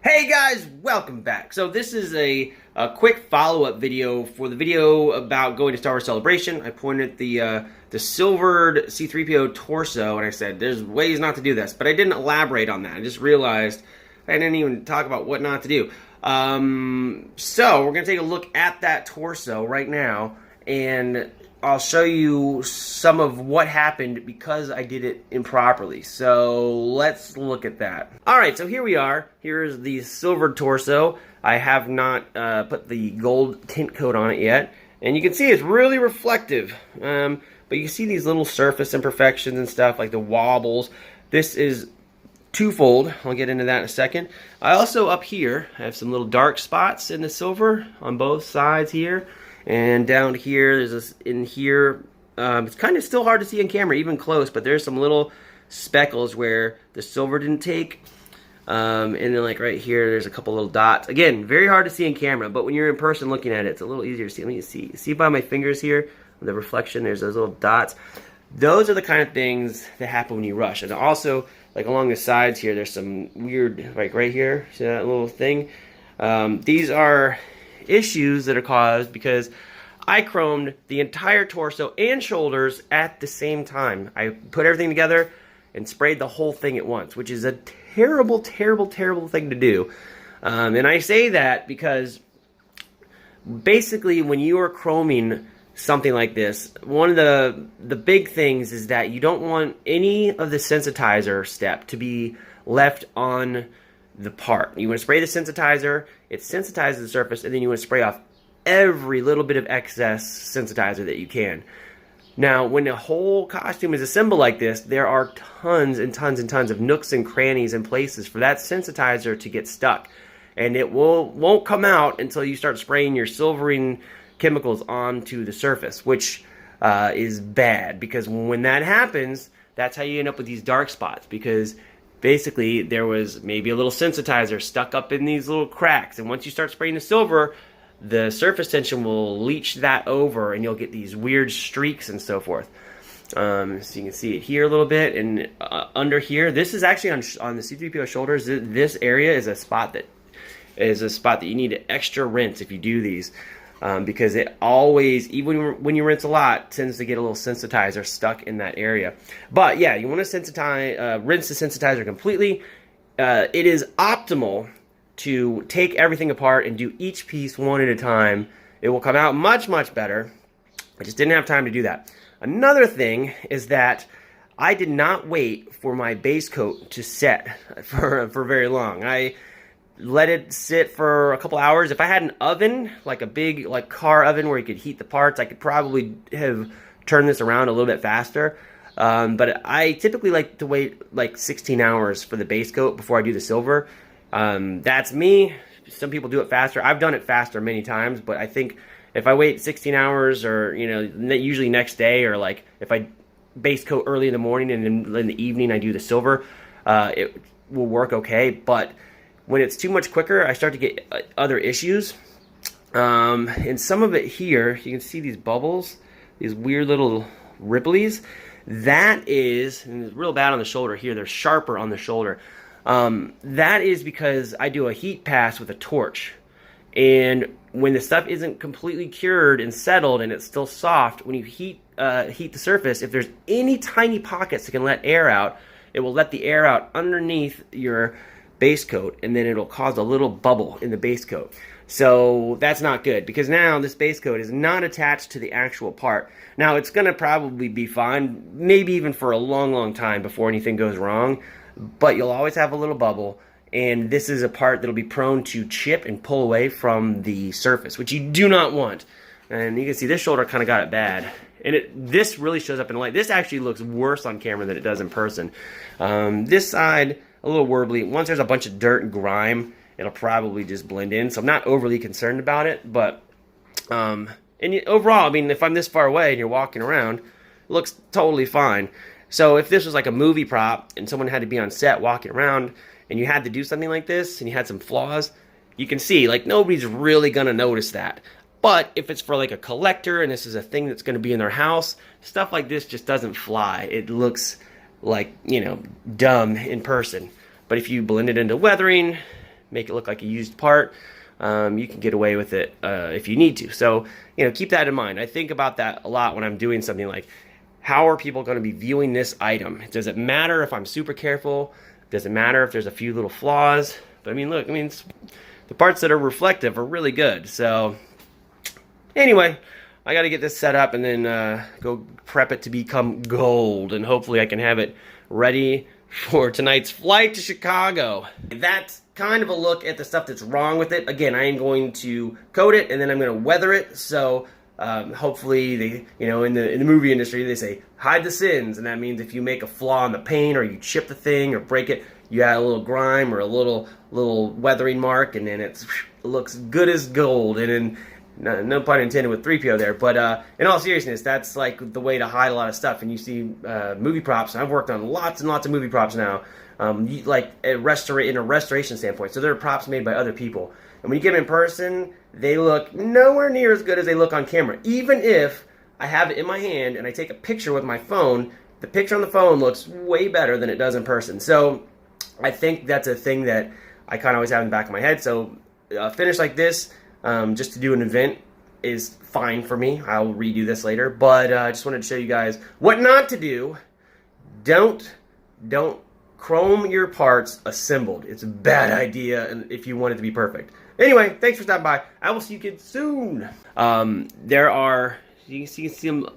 Hey guys, welcome back. So this is a quick follow-up video for the video about going to Star Wars Celebration. I pointed at the silvered C-3PO torso and I said there's ways not to do this, but I didn't elaborate on that. I just realized I didn't even talk about what not to do. So we're going to take a look at that torso right now, and I'll show you some of what happened because I did it improperly. So let's look at that. Alright, so here we are. Here's the silver torso. I have not put the gold tint coat on it yet. And you can see it's really reflective. But you can see these little surface imperfections and stuff, like the wobbles. This is twofold. I'll get into that in a second. I also, up here, have some little dark spots in the silver on both sides here. And down here, there's this in here. It's kind of still hard to see on camera, even close, but there's some little speckles where the silver didn't take. And then like right here, there's a couple little dots. Again, very hard to see in camera, but when you're in person looking at it, it's a little easier to see. Let me see by my fingers here, the reflection, there's those little dots. Those are the kind of things that happen when you rush. And also, like along the sides here, there's some weird, like right here, see that little thing? These are issues that are caused because I chromed the entire torso and shoulders at the same time. I put everything together and sprayed the whole thing at once, which is a terrible, terrible, terrible thing to do. And I say that because basically when you are chroming something like this, one of the big things is that you don't want any of the sensitizer step to be left on the part. You want to spray the sensitizer, it sensitizes the surface, and then you want to spray off every little bit of excess sensitizer that you can. Now, when the whole costume is assembled like this, there are tons and tons and tons of nooks and crannies and places for that sensitizer to get stuck. And it won't come out until you start spraying your silvering chemicals onto the surface, which is bad, because when that happens, that's how you end up with these dark spots, because basically there was maybe a little sensitizer stuck up in these little cracks, and once you start spraying the silver, the surface tension will leach that over and you'll get these weird streaks and so forth. So you can see it here a little bit, and under here, this is actually on the C-3PO shoulders. This area is a spot that you need to extra rinse if you do these. Because it always, even when you rinse a lot, tends to get a little sensitizer stuck in that area. But yeah, you want to rinse the sensitizer completely. It is optimal to take everything apart and do each piece one at a time. It will come out much, much better. I just didn't have time to do that. Another thing is that I did not wait for my base coat to set for very long. I let it sit for a couple hours. If I had an oven, like a big car oven where you could heat the parts, I could probably have turned this around a little bit faster. But I typically like to wait like 16 hours for the base coat before I do the silver. That's me. Some people do it faster. I've done it faster many times, but I think if I wait 16 hours, or usually next day, or like if I base coat early in the morning and then in the evening I do the silver, it will work okay. But when it's too much quicker, I start to get other issues. And some of it here, you can see these bubbles, these weird little ripplies. That is, and it's real bad on the shoulder here, they're sharper on the shoulder. That is because I do a heat pass with a torch. And when the stuff isn't completely cured and settled and it's still soft, when you heat the surface, if there's any tiny pockets that can let air out, it will let the air out underneath your base coat, and then it'll cause a little bubble in the base coat. So that's not good, because now this base coat is not attached to the actual part. Now it's going to probably be fine, maybe even for a long, long time before anything goes wrong, but you'll always have a little bubble, and this is a part that'll be prone to chip and pull away from the surface, which you do not want. And you can see this shoulder kind of got it bad. And this really shows up in the light. This actually looks worse on camera than it does in person. This side, a little warbly. Once there's a bunch of dirt and grime, it'll probably just blend in. So I'm not overly concerned about it. But overall, I mean, if I'm this far away and you're walking around, it looks totally fine. So if this was like a movie prop and someone had to be on set walking around and you had to do something like this and you had some flaws, you can see, like, nobody's really going to notice that. But if it's for like a collector and this is a thing that's going to be in their house, stuff like this just doesn't fly. It looks like, dumb in person. But if you blend it into weathering, make it look like a used part, you can get away with it if you need to. So, keep that in mind. I think about that a lot when I'm doing something like, how are people going to be viewing this item? Does it matter if I'm super careful? Does it matter if there's a few little flaws? But look, the parts that are reflective are really good. So anyway, I got to get this set up and then go prep it to become gold, and hopefully I can have it ready for tonight's flight to Chicago. That's kind of a look at the stuff that's wrong with it. Again, I am going to coat it and then I'm going to weather it. So hopefully, they, in the movie industry, they say hide the sins, and that means if you make a flaw in the paint or you chip the thing or break it, you add a little grime or a little weathering mark, and then it looks good as gold. And then, no pun intended with 3PO there, but in all seriousness, that's like the way to hide a lot of stuff. And you see movie props, and I've worked on lots and lots of movie props now, like in a restoration standpoint. So they're props made by other people. And when you get them in person, they look nowhere near as good as they look on camera. Even if I have it in my hand and I take a picture with my phone, the picture on the phone looks way better than it does in person. So I think that's a thing that I kind of always have in the back of my head. So a finish like this, just to do an event, is fine for me. I'll redo this later. But I just wanted to show you guys what not to do. Don't chrome your parts assembled. It's a bad idea if you want it to be perfect. Anyway, thanks for stopping by. I will see you kids soon. You can see some